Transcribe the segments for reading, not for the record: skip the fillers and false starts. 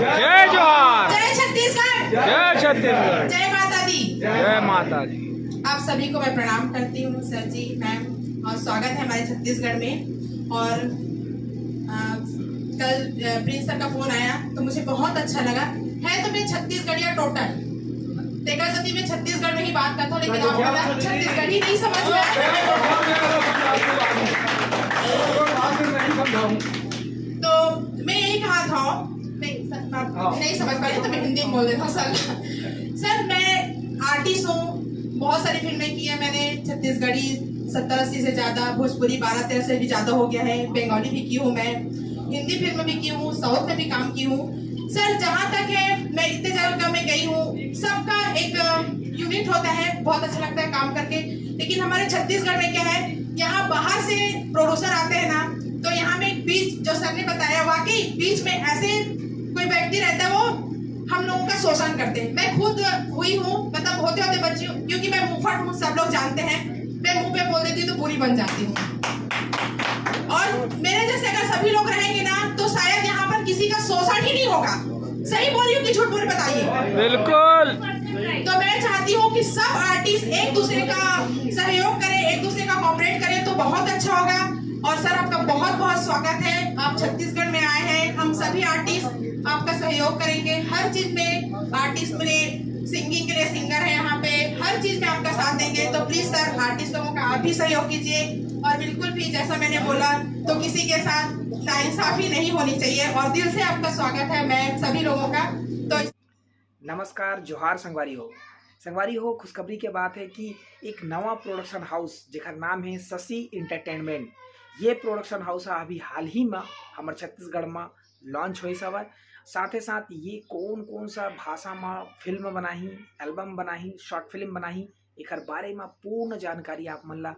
जय जोहार, जय छत्तीसगढ़, जय छत्तीसगढ़, जय माता दी, जय माता दी। आप सभी को मैं प्रणाम करती हूँ सर जी, मैम, और स्वागत है हमारे छत्तीसगढ़ में। और कल प्रिंस सर का फोन आया तो मुझे बहुत अच्छा लगा। है तो मैं छत्तीसगढ़िया टोटल, देखा सती मैं छत्तीसगढ़ में ही बात करता हूँ, लेकिन आप छत्तीसगढ़ी नहीं समझ में तो मैं यही कहा था, नहीं सर आप नहीं समझ पाए तो मैं हिंदी में बोल देता हूँ। सर मैं आर्टिस्ट हूँ, बहुत सारी फिल्में की है मैंने, छत्तीसगढ़ी 70-80 से ज्यादा, भोजपुरी 12-13 से भी ज्यादा हो गया है, बंगाली भी की हूँ मैं, हिंदी फिल्म भी की हूँ, साउथ में भी काम की हूँ। सर जहाँ तक है मैं इतने जगह में गई हूँ, सबका एक यूनिट होता है, बहुत अच्छा लगता है काम करके। लेकिन हमारे छत्तीसगढ़ में क्या है, यहाँ बाहर से प्रोड्यूसर आते हैं ना, तो यहाँ में बीच जो सर ने बताया, वाकई बीच में ऐसे कोई व्यक्ति रहता है, वो हम लोगों का शोषण करते हैं। मैं खुद हुई हूँ, मतलब होते होते बच्ची हूँ, क्योंकि मैं मुंहफट हूँ, सब लोग जानते हैं, मैं मुंह पे बोल देती हूँ तो बुरी बन जाती हूँ। और मेरे जैसे अगर सभी लोग रहेंगे ना, तो शायद यहाँ पर किसी का शोषण ही नहीं होगा। सही बोल रही हूँ कि झूठ बोल बताइए? बिल्कुल। तो मैं चाहती हूँ कि सब आर्टिस्ट एक दूसरे का सहयोग करें, एक दूसरे का कोऑपरेट करें, तो बहुत अच्छा होगा। और सर आपका बहुत बहुत स्वागत है, आप छत्तीसगढ़ में आए हैं, हम सभी आर्टिस्ट आपका सहयोग करेंगे हर चीज में। आर्टिस्ट में सिंगिंग के लिए सिंगर है यहाँ पे, हर चीज में आपका साथ देंगे। तो प्लीज सर आर्टिस्ट लोगों का आप भी सहयोग कीजिए, और बिल्कुल भी जैसा मैंने बोला तो किसी के साथ नाइंसाफी नहीं होनी चाहिए। और दिल से आपका स्वागत है मैं सभी लोगों का। तो नमस्कार, जोहार संगवारी हो। खुशखबरी के बात है कि एक नवा प्रोडक्शन हाउस जेकर नाम है शशि एंटरटेनमेंट, ये प्रोडक्शन हाउस अभी हाल ही में हमारे छत्तीसगढ़ में लॉन्च हुई सब। साथ ही साथ ये कौन सा भाषा में फिल्म बनाही, एल्बम बनाही, शॉर्ट फिल्म बनाही, एक बारे में पूर्ण जानकारी आप मन ला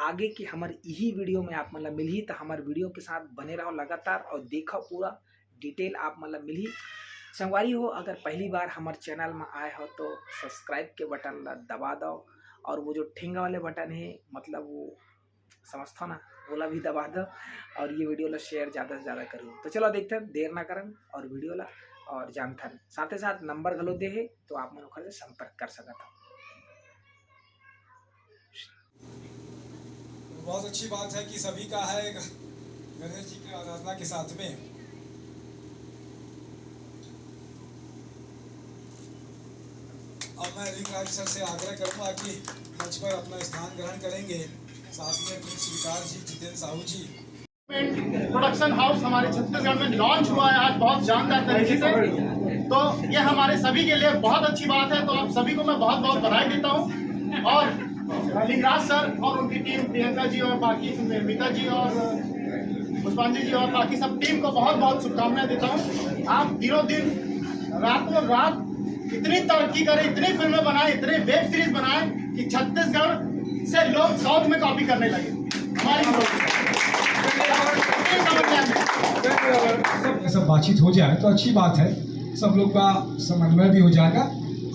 आगे के हमारे यही वीडियो में आप मन ला मिलही। तो हमारे वीडियो के साथ बने रहो लगातार और देखो पूरा डिटेल आप मन ला मिलही। संगवारी हो, अगर पहली बार हमारे चैनल में आए हो तो सब्सक्राइब के बटन ला दबा दो, और वो जो ठेंगा वाले बटन है, मतलब वो समझता ना, बोला भी दबा दो, और ये वीडियो ला शेयर ज़्यादा से ज़्यादा करो। तो चलो देखते हैं, देर ना करन और वीडियो ला और जानते हैं। साथ ही साथ नंबर गलो दे है, तो आप मन ओखर से संपर्क कर सकते हो। बहुत अच्छी बात है कि सभी का है गणेश जी की आराधना के साथ में। अब मैं लिंगराज सर से आग्रह करूंगा कि मंच पर अपना स्थान ग्रहण करेंगे, साथ में प्रिंस विकास जी, जितेंद्र साहू जी। प्रोडक्शन हाउस हमारे छत्तीसगढ़ में लॉन्च हुआ है आज बहुत शानदार तरीके से, तो ये हमारे सभी के लिए बहुत अच्छी बात है। तो आप सभी को मैं बहुत बहुत बधाई देता हूँ, और लिंगराज सर और उनकी टीम, प्रियंका जी और बाकी मीता जी और पुष्पांजलि जी और बाकी सब टीम को बहुत बहुत शुभकामनाएं देता हूँ। आप दिनों दिन, रातों रात इतनी तरक्की करें, इतनी फिल्में बनाए, इतने वेब सीरीज बनाए कि छत्तीसगढ़ से लोग साउथ में कॉपी करने लगे। हमारी सब बातचीत हो जाए तो अच्छी बात है, सब लोग का समन्वय भी हो जाएगा।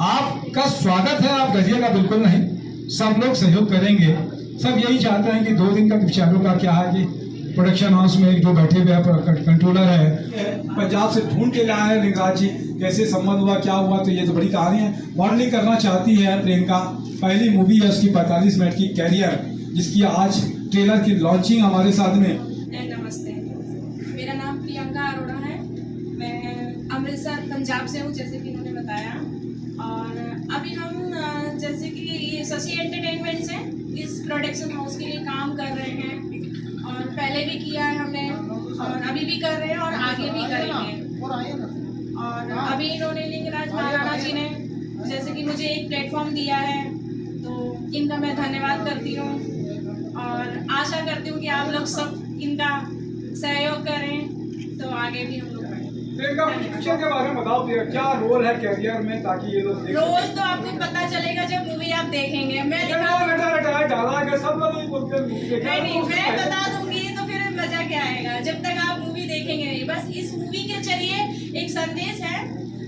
आपका स्वागत है, आप डरिएगा बिल्कुल नहीं, सब लोग सहयोग करेंगे। सब यही चाहते हैं कि 2 दिन का विचारों का क्या है कि प्रोडक्शन हाउस में जो बैठे हुए कंट्रोलर है, पंजाब से ढूंढ के लाए हैं लिंगराज जी, कैसे संबंध हुआ, क्या हुआ, तो ये तो बड़ी कहानी है। मॉडलिंग करना चाहती है प्रियंका, पहली मूवी है उसकी 45 मिनट की कैरियर, जिसकी आज ट्रेलर की लॉन्चिंग हमारे साथ में। नमस्ते, मेरा नाम प्रियंका अरोड़ा है, मैं अमृतसर पंजाब से हूँ, जैसे कि उन्होंने बताया। और अभी हम जैसे कि ये शशि एंटरटेनमेंट से इस प्रोडक्शन हाउस के लिए काम कर रहे हैं, और पहले भी किया है हमने, और अभी भी कर रहे हैं और आगे भी करेंगे। और अभी इन्होंने लिंगराज महाराणा जी ने जैसे कि मुझे एक प्लेटफॉर्म दिया है, तो इनका मैं धन्यवाद करती हूँ, और आशा करती हूँ कि आप लोग सब इनका सहयोग करें, तो आगे भी हम लोग पिक्चर के बारे में बताओ, क्या रोल है कैरियर में, ताकि ये लोग रोल तो आपको पता चलेगा जब मूवी आप देखेंगे। मैं नहीं, मैं बता दूंगी तो फिर मजा क्या आएगा, जब तक आप मूवी देखेंगे नहीं। बस इस मूवी के जरिए एक संदेश है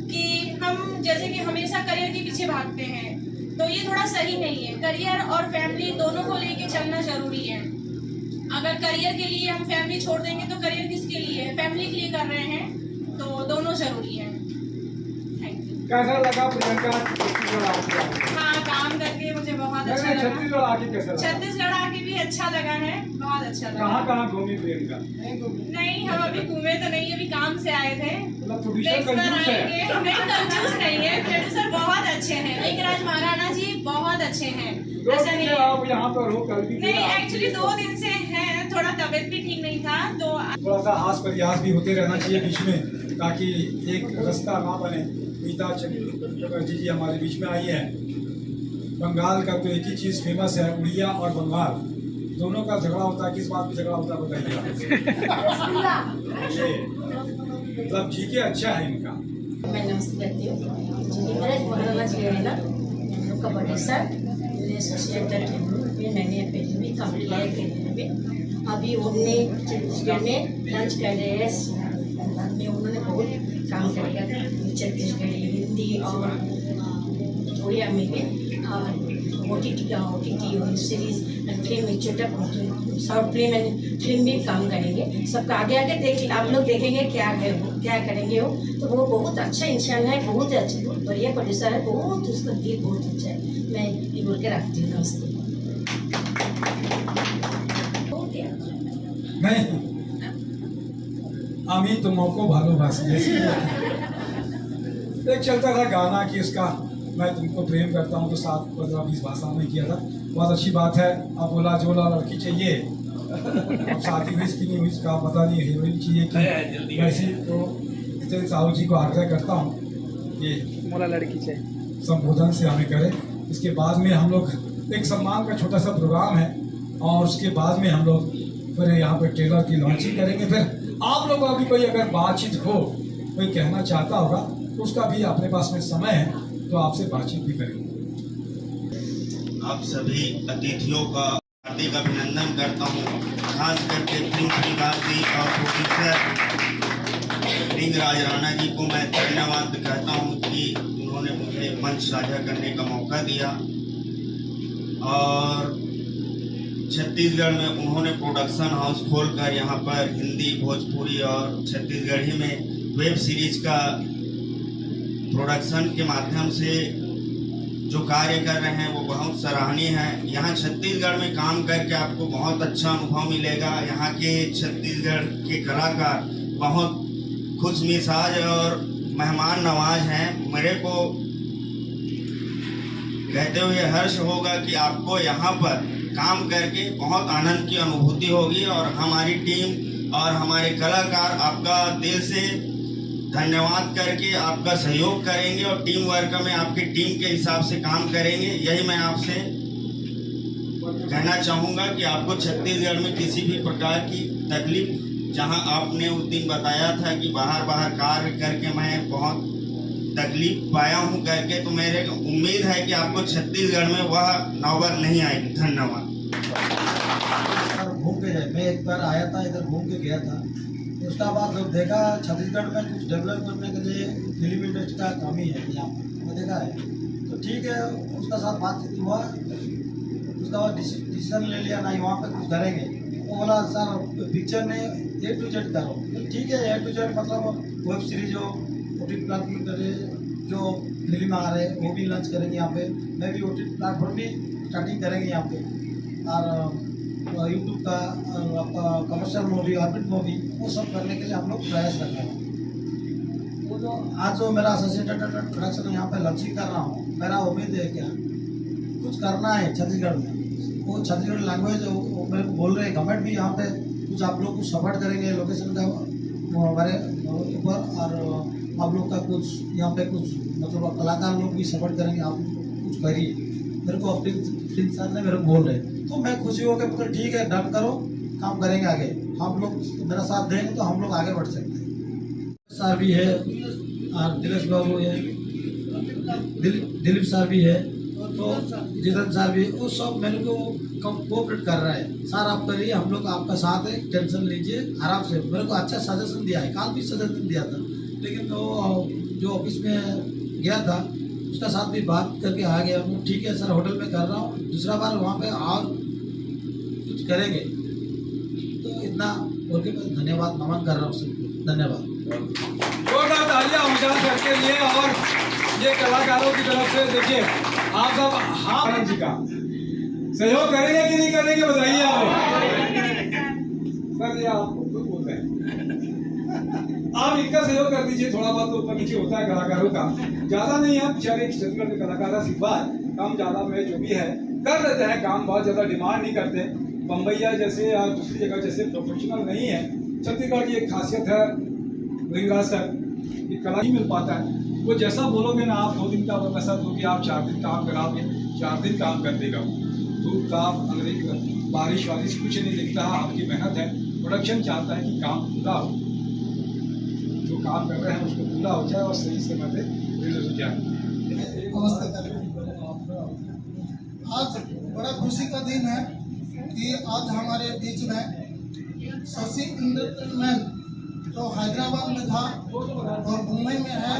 कि हम जैसे कि हमेशा करियर के पीछे भागते हैं, तो ये थोड़ा सही नहीं है। करियर और फैमिली दोनों को लेके चलना जरूरी है। अगर करियर के लिए हम फैमिली छोड़ देंगे तो करियर किसके लिए है, फैमिली के लिए कर रहे हैं, तो दोनों जरूरी है। कैसा लगा प्रियंका छत्तीसगढ़ आके? हाँ, काम करके मुझे बहुत अच्छा लगा। छत्तीसगढ़ आके कैसा लगा? छत्तीसगढ़ आके भी अच्छा लगा है, बहुत अच्छा लगा। कहाँ कहाँ घूमी प्रियंका? नहीं, हम अभी घूमे तो नहीं, अभी काम से आए थे। मतलब प्रोड्यूसर नेक्स्ट बार कंजूस है। आएंगे। नहीं, कंजूस नहीं है, प्रोड्यूसर बहुत अच्छे हैं। मेघराज महाराणा जी बहुत अच्छे हैं, दो ऐसा दिन नहीं से है। आप यहाँ पर हो, कल भी नहीं, आप- एक्चुअली 2 दिन से है, थोड़ा तबीयत भी ठीक नहीं था तो थोड़ा सा हास प्रयास भी होते रहना चाहिए बीच में, ताकि एक रास्ता ना बने। मीता चटर्जी जी हमारे बीच में आई है। बंगाल का तो एक ही चीज़ फेमस है, उड़िया और बंगाल दोनों का झगड़ा होता है। किस बात पे झगड़ा होता है बताइए आप। ये मतलब जी के अच्छा है इनका। मैं नमस्ते करती हूँ। मेघराज महाराणा जी है ना, हम लोग का प्रोड्यूसर एसोसिएट में मैंने पहले भी काम किया है केरला में। अभी उन्होंने छत्तीसगढ़ में लंच कर रहे हैं, बाद में उन्होंने बहुत काम करेगा छत्तीसगढ़ी, हिंदी और उड़िया में भी। OTT और सीरीज फिल्म, छोटा शॉर्ट फिल्म एंड फिल्म भी काम करेंगे। सबका आगे आगे देख आप लोग देखेंगे क्या है क्या करेंगे हो। तो वो बहुत अच्छा इंसान है, बहुत अच्छा, बहुत बढ़िया प्रोड्यूसर है, बहुत उसका दिल बहुत अच्छा है। मैं ये बोल के रखती हूँ। नमस्ते। नहीं, আমি तुमको ভালোবাসি एक चलता था गाना कि उसका मैं तुमको प्रेम करता हूँ, तो 7-15-20 भाषा में किया था। बहुत अच्छी बात है। अब बोला जोला लड़की चाहिए, अब शादी हुई इसकी नहीं हुई इसका पता नहीं, हीरोइन चाहिए कि वैसे। तो जितेंद्र साहू जी को आग्रह करता हूँ कि मोला लड़की चाहिए संबोधन से हमें करें। इसके बाद में हम लोग एक सम्मान का छोटा सा प्रोग्राम है, और उसके बाद में हम लोग फिर यहाँ पे ट्रेलर की लॉन्चिंग करेंगे। फिर आप लोगों का भी कोई अगर बातचीत हो, कोई कहना चाहता होगा, तो उसका भी अपने पास में समय है, तो आपसे बातचीत भी करेंगे। आप सभी अतिथियों का हार्दिक अभिनंदन करता हूँ, खास करके फिल्म श्रीवासी और प्रोड्यूसर मेघराज राणा जी को मैं धन्यवाद कहता हूँ कि उन्होंने मुझे मंच साझा करने का मौका दिया। और छत्तीसगढ़ में उन्होंने प्रोडक्शन हाउस खोलकर यहाँ पर हिंदी, भोजपुरी और छत्तीसगढ़ी में वेब सीरीज का प्रोडक्शन के माध्यम से जो कार्य कर रहे हैं वो बहुत सराहनीय है। यहाँ छत्तीसगढ़ में काम करके आपको बहुत अच्छा अनुभव मिलेगा। यहाँ के छत्तीसगढ़ के कलाकार बहुत खुश मिजाज और मेहमान नवाज हैं। मेरे को कहते हुए हर्ष होगा कि आपको यहाँ पर काम करके बहुत आनंद की अनुभूति होगी, और हमारी टीम और हमारे कलाकार आपका दिल से धन्यवाद करके आपका सहयोग करेंगे, और टीम वर्क में आपकी टीम के हिसाब से काम करेंगे। यही मैं आपसे कहना चाहूँगा कि आपको छत्तीसगढ़ में किसी भी प्रकार की तकलीफ, जहां आपने उस दिन बताया था कि बाहर कार्य करके मैं बहुत तकलीफ पाया हूं करके, तो मेरे उम्मीद है कि आपको छत्तीसगढ़ में वह नौबत नहीं आएगी। धन्यवाद। घूम के जाए, मैं एक बार आया था इधर, घूम के गया था। उसका बाद जब देखा छत्तीसगढ़ में कुछ डेवलप करने के लिए फिल्म इंडस्ट्री का कमी है यहाँ पर, देखा है। तो ठीक है, उसका साथ बातचीत हुआ, उसका बाद डिसीजन ले लिया नहीं वहाँ पे कुछ करेंगे। वो बोला सर पिक्चर में A to Z करो। तो ठीक है, A to Z मतलब वेब सीरीज हो, OTT प्लेटफॉर्म करे, जो फिल्म आ रहे वो भी लॉन्च करेंगे यहाँ पे। मैं भी OTT प्लेटफॉर्म भी स्टार्टिंग करेंगे यहाँ पे, और यूट्यूब का आपका कमर्शियल मूवी, ऑर्बिट मूवी, वो सब करने के लिए हम लोग प्रयास कर रहे हैं। वो जो आज जो मेरा एसोसिएटेड प्रोडक्शन यहाँ पे लॉन्चिंग कर रहा हूँ, मेरा उम्मीद है क्या कुछ करना है छत्तीसगढ़ में। वो छत्तीसगढ़ लैंग्वेज वो मेरे को बोल रहे हैं, गवर्नमेंट भी यहाँ पे कुछ आप लोग कुछ सपोर्ट करेंगे लोकेशन का हमारे ऊपर, और आप लोग का कुछ यहाँ पे कुछ मतलब कलाकार लोग भी सपोर्ट करेंगे, आप कुछ करिए। मेरे को अपने प्रिंस सर ने मेरे को बोल रहे, तो मैं खुशी हो गया, मतलब ठीक है डन करो, काम करेंगे आगे। हम लोग मेरा साथ देंगे तो हम लोग आगे बढ़ सकते हैं। सर भी है और दिलेश बाबू है, दिलीप सर भी है, तो जितेंद्र सर भी, वो सब मेरे को कोऑपरेट कर रहा है। सर आप करिए, हम लोग आपका साथ है, टेंशन लीजिए आराम से। मेरे को अच्छा सजेशन दिया है, कल भी सजेशन दिया था, लेकिन वो जो ऑफिस में गया था उसका साथ भी बात करके आ गया। ठीक है सर, होटल में कर रहा हूँ, दूसरा बार वहाँ पे और कुछ करेंगे। तो इतना बोल के मैं धन्यवाद नमन कर रहा हूँ सबको। धन्यवाद। जोरदार तालियां उमजा सर के लिए। और ये कलाकारों की तरफ से देखिए आप सब हाँ जी का सहयोग करेंगे कि नहीं करेंगे बताइए आप सर। ये आप खुद बोलते हैं, आप इनका सहयोग कर दीजिए। थोड़ा बहुत तो ऊपर नीचे होता है कलाकारों का, ज्यादा नहीं है। बेचारे छत्तीसगढ़ के कलाकार सिर्फ कम ज्यादा में जो भी है कर देते हैं काम, बहुत ज्यादा डिमांड नहीं करते। बम्बईया जैसे या दूसरी जगह जैसे प्रोफेशनल नहीं है। छत्तीसगढ़ की एक खासियत है लिंगराज सर, ये कला ही मिल पाता है। वो जैसा बोलोगे ना आप 2 दिन का वैसा दोगे, आप 4 दिन काम कराओगे 4 दिन काम कर देगा। धूप ताप अंग्रेज बारिश वारिश कुछ नहीं दिखता, आपकी मेहनत है। प्रोडक्शन चाहता है कि काम पूरा हो, जो काम कर रहे हैं उसको पूरा हो जाए और सही समय पे रिलीज हो जाए। आज बड़ा खुशी का दिन है कि आज हमारे बीच में शशि एंटरटेनमेंट जो हैदराबाद में था और मुंबई में है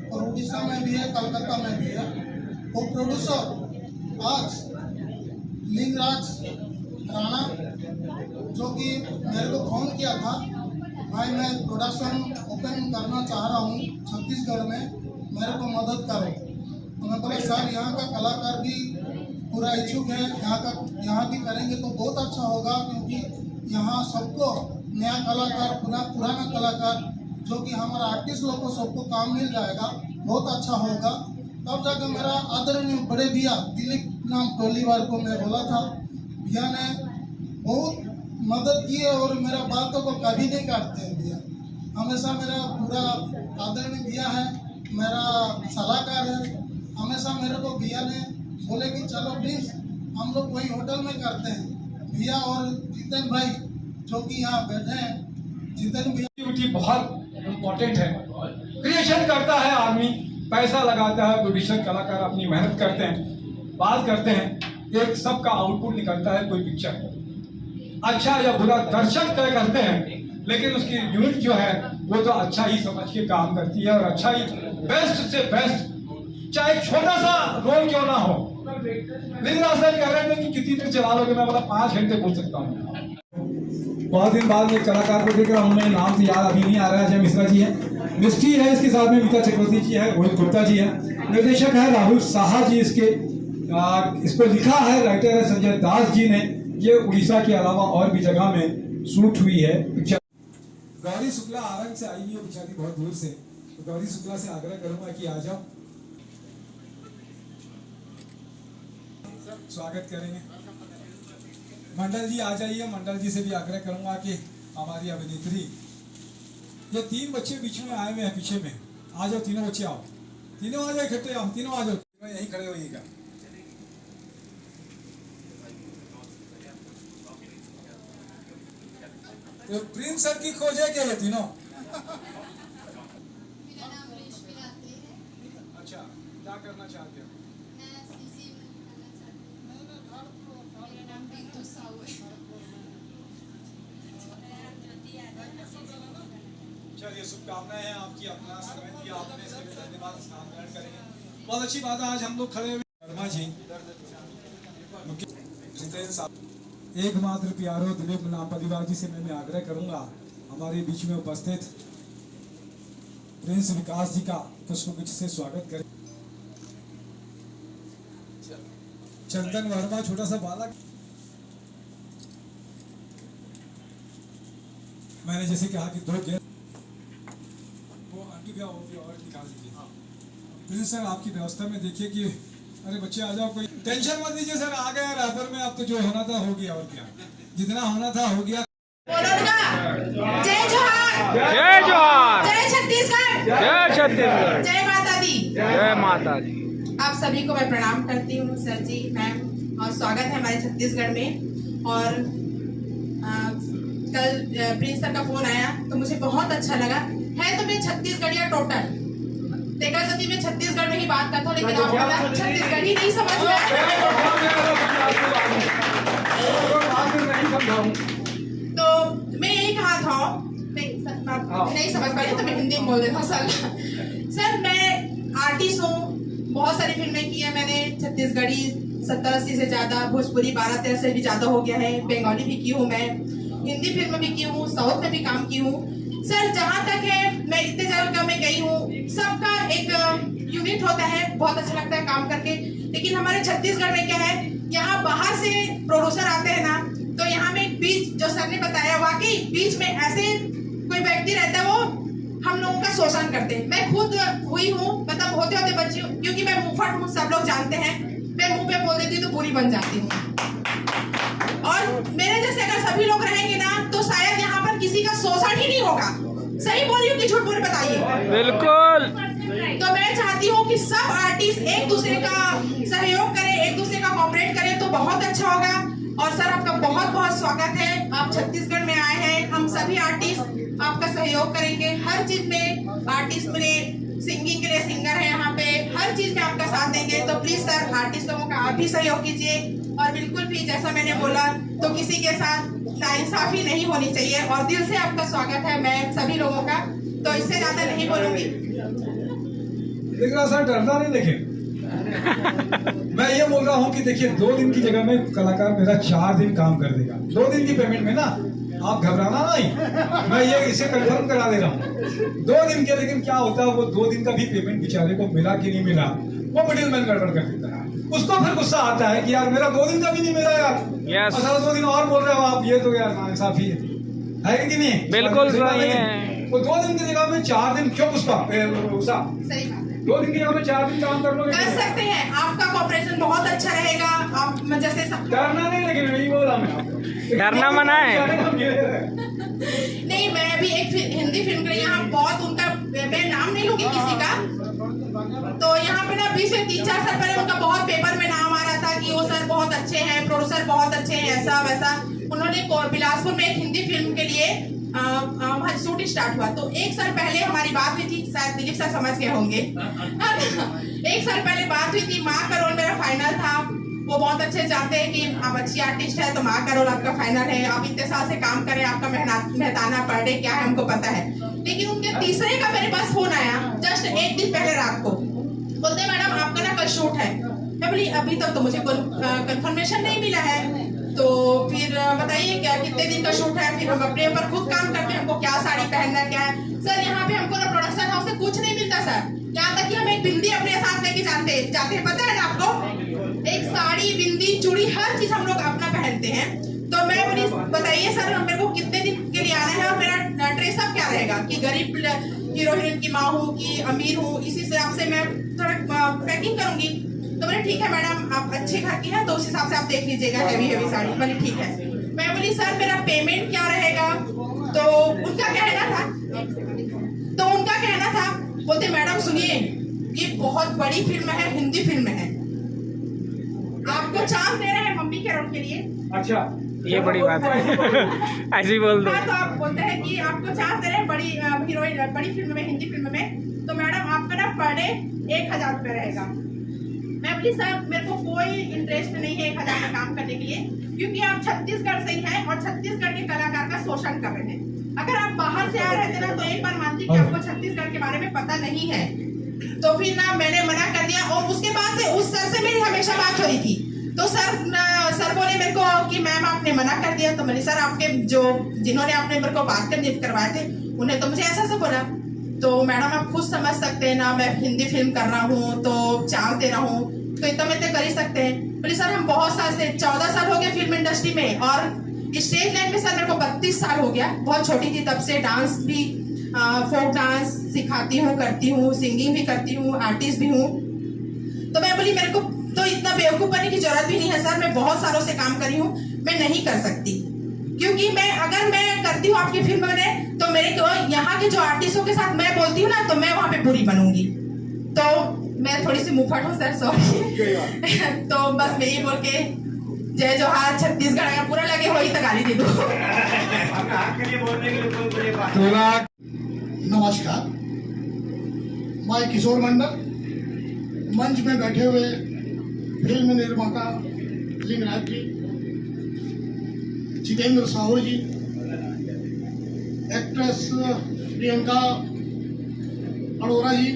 और उड़ीसा में भी है, कलकत्ता में भी है, वो प्रोड्यूसर आज लिंगराज राणा जो कि मेरे को फोन किया था, भाई मैं प्रोडक्शन ओपन करना चाह रहा हूँ छत्तीसगढ़ में, मेरे को मदद करो। तो मैं बोला सर यहाँ का कलाकार भी पूरा इच्छुक है, यहाँ भी करेंगे तो बहुत अच्छा होगा, क्योंकि यहाँ सबको नया कलाकार पुराना कलाकार जो कि हमारा आर्टिस्ट लोग को सबको काम मिल जाएगा, बहुत अच्छा होगा। तब जाकर मेरा आदरणीय बड़े भैया दिलीप नाम टोलीवार को मैं बोला था, भैया ने बहुत मदद की है और मेरा बातों को कभी नहीं काटते हैं भैया। हमेशा मेरा पूरा आदरणीय भैया है, मेरा सलाहकार है। हमेशा मेरे को भैया ने बोले कि चलो प्लीज हम लोग वही होटल में करते हैं। भैया और जितेन भाई जो कि यहाँ बैठे हैं, जितेन भैया बहुत इम्पोर्टेंट है। क्रिएशन करता है आदमी, पैसा लगाता है, प्रोड्यूसर कलाकार अपनी मेहनत करते हैं, बात करते हैं, एक सबका आउटपुट निकलता है। कोई पिक्चर अच्छा या बुरा दर्शक तय करते हैं, लेकिन उसकी यूनिट जो है वो तो अच्छा ही समझ के काम करती है और अच्छा ही बेस्ट से बेस्ट, चाहे छोटा सा रोल क्यों ना हो। लिंगराज सर कह रहे थे कि कितनी देर चला लोगे, मैं बोला 5 घंटे बोल सकता हूँ। बहुत दिन बाद एक कलाकार को देख रहा हूँ मैं, नाम से याद अभी नहीं आ रहा है। अजय मिश्रा जी है, मिस्ट्री है इसके साथ में, मीता चक्रवर्ती जी है, रोहित गुप्ता जी है, निर्देशक है राहुल साहा जी। इसको लिखा है राइटर है संजय दास जी ने। ये उड़ीसा के अलावा और भी जगह में शूट हुई है पिक्चर। गौरी शुक्ला आरंग से आई है बेचारी बहुत दूर से, तो गौरी शुक्ला से आग्रह करूंगा कि आ जाओ, स्वागत करेंगे। मंडल जी आ जाइए, मंडल जी से भी आग्रह करूंगा कि हमारी अभिनेत्री, ये 3 बच्चे बीच में आए हुए हैं पीछे में, आ जाओ तीनों बच्चे, आओ तीनों आ जाओ, इकट्ठे आओ तीनों आ जाओ, यहीं खड़े होइएगा। तो प्रिंस सर की खोज है क्या ये तीनों? अच्छा, क्या करना चाहते हो? चलिए, शुभकामनाएं हैं आपकी, अपना समय दिया आपने, इसके लिए धन्यवाद, स्नान ग्रहण करेंगे। बहुत अच्छी बात है, आज हम लोग खड़े हुए वर्मा जी, जितेंद्र साहब, एकमात्र प्यारो दिलीप नाम परिवार जी से मैं आग्रह करूंगा हमारे बीच में उपस्थित प्रिंस विकास जी का पुष्पगुच्छ से स्वागत करें। चंदन वर्मा छोटा सा बालक, मैंने जैसे कहा कि 2 गेस्ट, वो आंटी भैया और निकाल दीजिए। प्रिंस सर आपकी व्यवस्था में देखिए कि अरे बच्चे आ जाओ, कोई टेंशन मत लीजिए सर, आ गया रैपर में, अब तो जो होना था हो गया, और क्या, जितना होना था हो गया। जय जोहार, जय जोहार, जय छत्तीसगढ़, जय छत्तीसगढ़, जय माता दी, जय माता दी। आप सभी को मैं प्रणाम करती हूँ सर जी, मैम, और स्वागत है हमारे छत्तीसगढ़ में। और कल प्रिंस सर का फोन आया तो मुझे बहुत अच्छा लगा। है तो मैं छत्तीसगढ़िया टोटल, देखा सती मैं छत्तीसगढ़ में ही बात करता हूँ, लेकिन आप छत्तीसगढ़ी नहीं समझ में आया। तो मैं यही कहा था, नहीं समझ पाई तो मैं हिंदी में बोल देता हूँ। सर मैं आर्टिस्ट हूँ, बहुत सारी फिल्में की है मैंने, छत्तीसगढ़ी 70-80 से ज़्यादा, भोजपुरी 12-13 से भी ज़्यादा हो गया है, बंगाली भी की हूँ मैं, हिंदी फिल्म भी की हूँ, साउथ में भी काम की हूँ। सर जहाँ तक है मैं इतने जगह में गई हूँ, सबका एक यूनिट रिस्पेक्ट होता है, बहुत अच्छा लगता है काम करके। लेकिन हमारे छत्तीसगढ़ में क्या है, यहाँ बाहर से प्रोड्यूसर आते हैं ना, तो यहाँ में बीच जो सर ने बताया, वाकई बीच में ऐसे कोई व्यक्ति रहता है वो हम लोगों का शोषण करते हैं। मैं खुद हुई हूँ, मतलब होते होते बच्ची हूँ, क्योंकि मैं मुंहफट हूँ, सब लोग जानते हैं। मैं मुंह पे बोल देती हूँ तो बुरी बन जाती हूँ। और मेरे जैसे अगर सभी लोग रहेंगे ना, तो शायद यहाँ पर किसी का शोषण ही नहीं होगा। सही बोल रही हूँ कि झूठ बोल बताइए? बिल्कुल। तो मैं चाहती हूँ कि सब आर्टिस्ट एक दूसरे का सहयोग करें, एक दूसरे का कोऑपरेट करें, तो बहुत अच्छा होगा। और सर आपका बहुत बहुत स्वागत है, आप छत्तीसगढ़ में आए हैं। हम सभी आर्टिस्ट आपका सहयोग करेंगे हर चीज में। आर्टिस्ट में सिंगिंग के लिए सिंगर है यहाँ पे, हर चीज में आपका साथ देंगे। तो प्लीज सर आर्टिस्ट लोगों का आप भी सहयोग कीजिए। और बिल्कुल भी जैसा मैंने बोला, तो किसी के साथ नाइंसाफी नहीं होनी चाहिए। और दिल से आपका स्वागत है मैं सभी लोगों का, तो इससे ज्यादा नहीं बोलूंगी। लेकिन सर डरना नहीं, देखिए मैं ये बोल रहा हूँ कि देखिए 2 दिन की जगह में कलाकार मेरा 4 दिन काम कर देगा 2 दिन की पेमेंट में ना, आप घबराना नहीं, मैं ये इसे कंफर्म करा दे रहा हूँ 2 दिन के। लेकिन क्या होता है, वो 2 दिन का भी पेमेंट बेचारे को मिला कि नहीं मिला, वो मिडिल मैन गड़बड़ कर देता है। उसको फिर गुस्सा आता है कि यार मेरा 2 दिन का भी नहीं मिला यार, Yes. और 2 दिन और बोल रहे हो आप, ये तो यार नाइंसाफी है कि नहीं? बिल्कुल सही है। वो 2 दिन की जगह में 4 दिन क्यों गुस्सा? सही बात है, 2 दिन की जगह में 4 दिन काम कर लोगे, कर सकते हैं। आपका कोऑपरेशन बहुत अच्छा रहेगा। आप जैसे डरना नहीं, लेकिन नहीं बोला मैं आपको, डरना मना है। नहीं, मैं अभी एक हिंदी फिल्म के लिए यहाँ बहुत उनका, मैं नाम नहीं लूंगी किसी का, तो यहाँ पे ना 20 से 3-4 साल पहले उनका बहुत पेपर में नाम आ रहा था कि वो सर बहुत अच्छे हैं, प्रोड्यूसर बहुत अच्छे हैं, ऐसा वैसा। उन्होंने बिलासपुर में एक हिंदी फिल्म के लिए शूटिंग स्टार्ट हुआ, तो 1 साल पहले हमारी बात हुई थी, शायद दिलीप सर समझ गए होंगे। 1 साल पहले बात हुई थी, माँ का रोल मेरा फाइनल था। वो बहुत अच्छे जानते हैं कि आप अच्छी आर्टिस्ट है, तो माँ का रोल आपका फाइनल है। आप इतने साल से काम करें, आपका मेहनताना पर डे क्या है हमको पता है। लेकिन उनके तीसरे का मेरे पास फोन आया जस्ट 1 दिन पहले रात को, बोलते मैडम आपका ना कल शूट है। मैं बोली अभी तक तो मुझे कोई कंफर्मेशन नहीं मिला है, तो फिर बताइए क्या कितने दिन का शूट है। फिर हम अपने ऊपर खुद काम करते हैं, हमको क्या साड़ी पहनना क्या है। सर यहाँ पे हमको ना प्रोडक्शन हाउस से कुछ नहीं मिलता सर, यहाँ तक कि हम एक बिंदी अपने साथ लेके जाते हैं, पता है ना आपको? एक साड़ी, बिंदी, चूड़ी, हर चीज हम लोग अपना पहनते हैं। तो मैं बोली बताइए सर मेरे को कितने दिन के लिए आना है, और मेरा ड्रेसअप क्या रहेगा, कि गरीब हीरो हीरोइन की माँ हूँ कि अमीर हूँ, इसी हिसाब से मैं थोड़ा पैकिंग करूंगी। तो बोले ठीक है मैडम, आप अच्छे घर की हैं तो उस हिसाब से आप देख लीजिएगा हैवी साड़ी। बोले ठीक है। मैं बोली सर मेरा पेमेंट क्या रहेगा, तो उनका कहना था बोलते मैडम सुनिए ये बहुत बड़ी फिल्म है, हिंदी फिल्म है, आपको चांस दे रहे हैं मम्मी के रोल के लिए। अच्छा, ये बड़ी बात है। ऐसी बोल दो। हाँ, तो आप बोलते हैं कि आपको चांस दे रहे हैं बड़ी हीरोइन, बड़ी फिल्म में, हिंदी फिल्म में, तो मैडम आपका ना पर डे 1000 रुपये रहेगा। मैं बोली सर मेरे को कोई इंटरेस्ट नहीं है 1000 का काम करने के लिए, क्योंकि आप छत्तीसगढ़ से ही हैं और छत्तीसगढ़ के कलाकार का शोषण कर रहे हैं। अगर आप बाहर से आ रहे थे ना, तो एक बार मानती कि आपको छत्तीसगढ़ के बारे में पता नहीं है, तो फिर ना मैंने मना कर दिया। और उसके बाद से उस सर से मेरी हमेशा बात हो रही थी, तो सर बोले मेरे को कि मैम आपने मना कर दिया। तो मैंने सर आपके जिन्होंने आपने मेरे को बात करवाए थे उन्हें तो मुझे ऐसा बोला। तो मैडम आप खुद समझ सकते हैं ना, मैं हिंदी फिल्म कर रहा हूँ तो चांस दे रहा हूँ, तो इतना में कर ही सकते हैं। बोले सर हम बहुत साल से 14 साल हो गए फिल्म इंडस्ट्री में, और स्टेज लाइन में सर मेरे को 32 साल हो गया। बहुत छोटी थी तब से डांस भी, फोक डांस सिखाती हूँ, करती हूँ, सिंगिंग भी करती हूँ, आर्टिस्ट भी हूँ। तो मैं बोली मेरे को तो इतना बेवकूफ बनने की जरूरत भी नहीं है सर, मैं बहुत सालों से काम करी हूँ, मैं नहीं कर सकती, क्योंकि अगर मैं करती हूँ आपकी फिल्म में, तो मेरे को यहाँ के जो आर्टिस्टों के साथ मैं बोलती हूँ ना, तो मैं वहाँ पे बुरी बनूंगी। तो मैं थोड़ी सी मुंहफट हूँ सर, सॉरी। तो बस मैं ये बोल के जय जोहार छत्तीसगढ़, अगर पूरा लगे हो ही तो गाली दे दो। नमस्कार, मैं किशोर मंडल, मंच में बैठे हुए फिल्म निर्माता लिंगराज जी, जितेंद्र साहू जी, एक्ट्रेस प्रियंका अरोरा जी,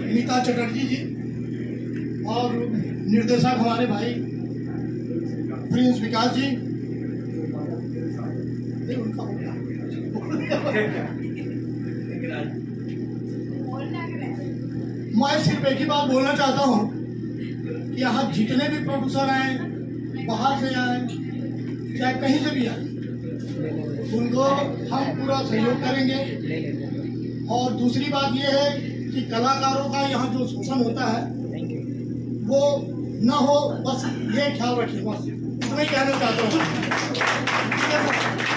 नीता चटर्जी जी, और निर्देशक हमारे भाई प्रिंस विकास जी। मैं सिर्फ एक ही बात बोलना चाहता हूँ कि यहाँ जितने भी प्रोड्यूसर आए, बाहर से आए, चाहे कहीं से भी आए, उनको हम पूरा सहयोग करेंगे। और दूसरी बात यह है कि कलाकारों का यहाँ जो शोषण होता है वो न हो, बस ये ख्याल रखिए, बस इतना ही कहना चाहता हूँ।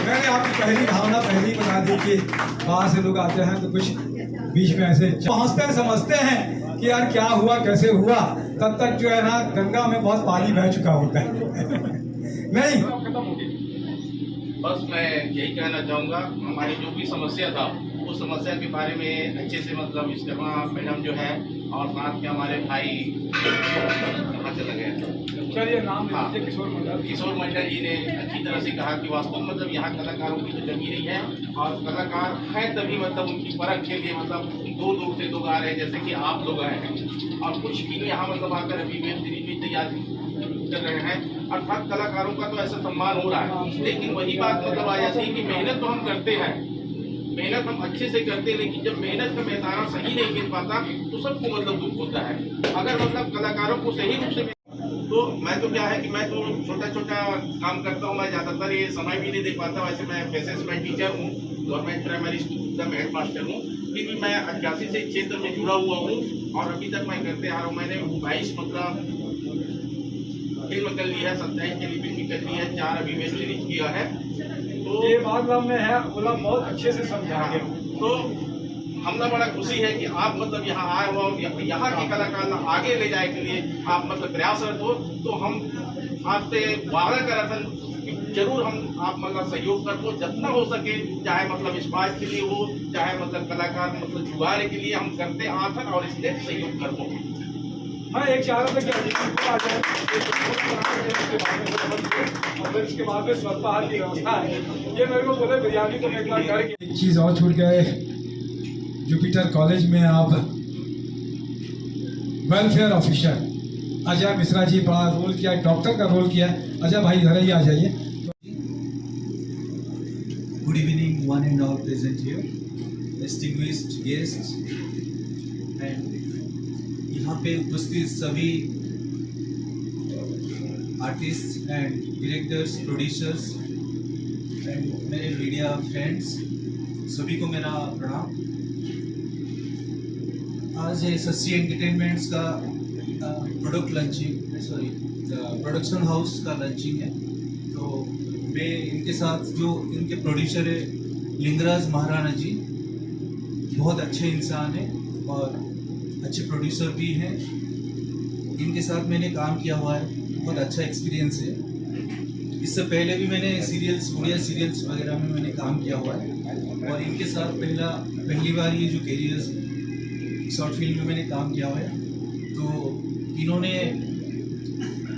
मैंने आपकी पहली भावना पहले ही बता दी कि बाहर से लोग आते हैं तो कुछ बीच में ऐसे पहुँचते हैं, समझते हैं कि यार क्या हुआ कैसे हुआ, तब तक जो है ना गंगा में बहुत पानी बह चुका होता है। नहीं, बस मैं यही कहना चाहूँगा, हमारी जो भी समस्या था उस समस्या के बारे में अच्छे से मतलब विश्वकर्मा मैडम जो है और साथ में हमारे भाई कहाँ चला गया, चलिए नाम हाँ, किशोर मंडल जी ने अच्छी तरह से कहा कि वास्तव में मतलब यहाँ कलाकारों की तो कमी नहीं है और कलाकार हैं तभी मतलब उनकी परख के लिए मतलब दूर दूर से लोग आ रहे हैं, जैसे कि आप लोग आए हैं और कुछ भी यहाँ मतलब आकर अभी वेब सीरीज भी तैयार कर रहे हैं। अर्थात कलाकारों का तो ऐसा सम्मान हो रहा है, लेकिन वही बात मतलब आ जाती है कि मेहनत तो हम करते हैं, मेहनत हम अच्छे से करते हैं, लेकिन जब मेहनत का मैदान सही नहीं मिल पाता तो सबको मतलब दुख होता है। अगर मतलब कलाकारों को सही रूप से तो मैं तो क्या है कि मैं तो छोटा छोटा काम करता हूँ, मैं ज़्यादातर ये समय भी नहीं दे पाता। वैसे मैं पेशे से मैं टीचर हूँ, गवर्नमेंट प्राइमरी स्कूल का हेड मास्टर हूँ, फिर भी मैं 88 से क्षेत्र में जुड़ा हुआ हूँ और अभी तक मैं करते आ रहा हूँ। मैंने 22 मतलब फिल्म कर ली है, 27 टेलीफिल्म भी कर ली है, 4 अभी वेब सीरीज किया है। तो ये बात में है बोला बहुत अच्छे से समझाएंगे। तो हमने बड़ा खुशी है कि आप मतलब यहाँ आए हो और यहाँ के कलाकार आगे ले जाए के लिए आप मतलब प्रयासरत हो। तो हम आपसे वादा कर रहे थे जरूर हम आप मतलब सहयोग कर दो जितना हो सके, चाहे मतलब इस बात के लिए हो, चाहे मतलब कलाकार मतलब जुगाड़े के लिए हम करते आथन और इसलिए सहयोग कर दो। हाँ, एक चाह रहा था कि आ जाए और फिर इसके बाद में स्वल्पाहार की व्यवस्था है। ये मेरे को बोले बिरयानी तो मैं एक बार करके। एक चीज़ और छूट गए, जुपिटर कॉलेज में आप वेलफेयर ऑफिसर अजय मिश्रा जी बड़ा रोल किया, डॉक्टर का रोल किया। अजय भाई इधर ही आ जाइए। Good evening one and all present here, distinguished guests and यहाँ पे उपस्थित सभी artist and directors, producers and मेरे मीडिया फ्रेंड्स, सभी को मेरा प्रणाम। आज शशि एंटरटेनमेंट्स का प्रोडक्शन हाउस का लॉन्चिंग है। तो मैं इनके साथ जो इनके प्रोड्यूसर है लिंगराज महाराणा जी, बहुत अच्छे इंसान हैं और अच्छे प्रोड्यूसर भी हैं। इनके साथ मैंने काम किया हुआ है, बहुत अच्छा एक्सपीरियंस है। इससे पहले भी मैंने सीरियल्स, उड़िया सीरियल्स वगैरह में मैंने काम किया हुआ है और इनके साथ पहली बार ये जो कैरियर्स शॉर्ट फिल्म में मैंने काम किया हुआ है। तो इन्होंने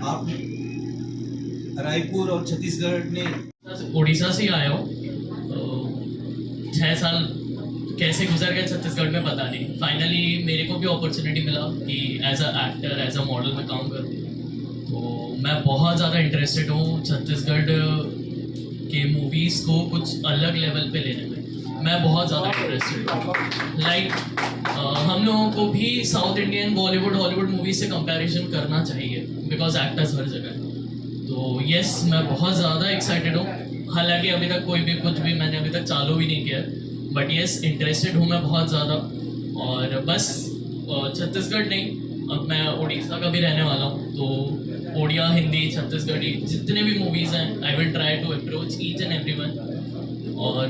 आप रायपुर और छत्तीसगढ़ ने उड़ीसा से आया हूँ, 6 साल कैसे गुजर गए छत्तीसगढ़ में पता नहीं। फाइनली मेरे को भी अपॉर्चुनिटी मिला कि as a actor, as a model में काम करूँ। तो मैं बहुत ज़्यादा इंटरेस्टेड हूँ छत्तीसगढ़ के मूवीज़ को कुछ अलग लेवल पे लेने में। मैं बहुत ज़्यादा इंटरेस्टेड हूँ। लाइक हम लोगों को भी south Indian, Bollywood, Hollywood movie से कंपैरिजन करना चाहिए, बिकॉज एक्टर्स हर जगह है। तो यस, मैं बहुत ज़्यादा एक्साइटेड हूँ। हालांकि अभी तक कोई भी कुछ भी मैंने अभी तक चालू भी नहीं किया, बट यस इंटरेस्टेड हूँ मैं बहुत ज़्यादा। और बस छत्तीसगढ़ नहीं, अब मैं उड़ीसा का भी रहने वाला हूँ। तो उड़िया, हिंदी, छत्तीसगढ़ी जितने भी मूवीज़ हैं, I will try to approach each and everyone. और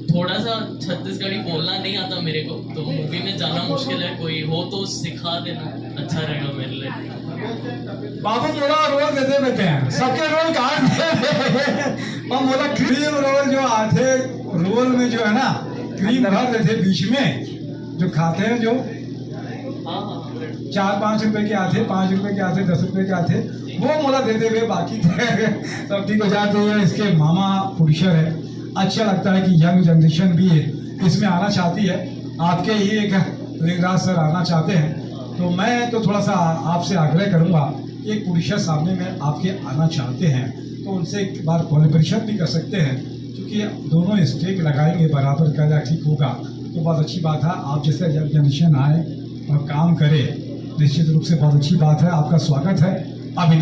थोड़ा सा छत्तीसगढ़ी बोलना नहीं आता मेरे को, तो मूवी में जाना मुश्किल है। कोई हो तो सिखा देना, अच्छा रहेगा मेरे लिए। बाबू मोला रोल देते रहते हैं, सबके रोल काट दे और मोला क्रीम रोल जो आते रोल में जो है ना क्रीम भर देते बीच में, जो खाते हैं जो 4-5 रुपए के आते, 5 रुपए के आते, 10 रुपए के आते, वो मोला देते हुए बाकी सब ठीक हो जाते हैं। इसके मामा प्रोड्यूसर है, अच्छा लगता है कि यंग जनरेशन भी इसमें आना चाहती है। आपके ही एक लिंगराज सर आना चाहते हैं, तो मैं तो थोड़ा सा आपसे आग्रह करूंगा, एक प्रोड्यूसर सामने में आपके आना चाहते हैं तो उनसे एक बार कोलैबोरेशन भी कर सकते हैं, क्योंकि दोनों स्टेक लगाएंगे बराबर का, ठीक होगा तो बहुत अच्छी बात है। आप जैसे यंग जनरेशन आए और काम करे, निश्चित रूप से बहुत अच्छी बात है। आपका स्वागत है। अभी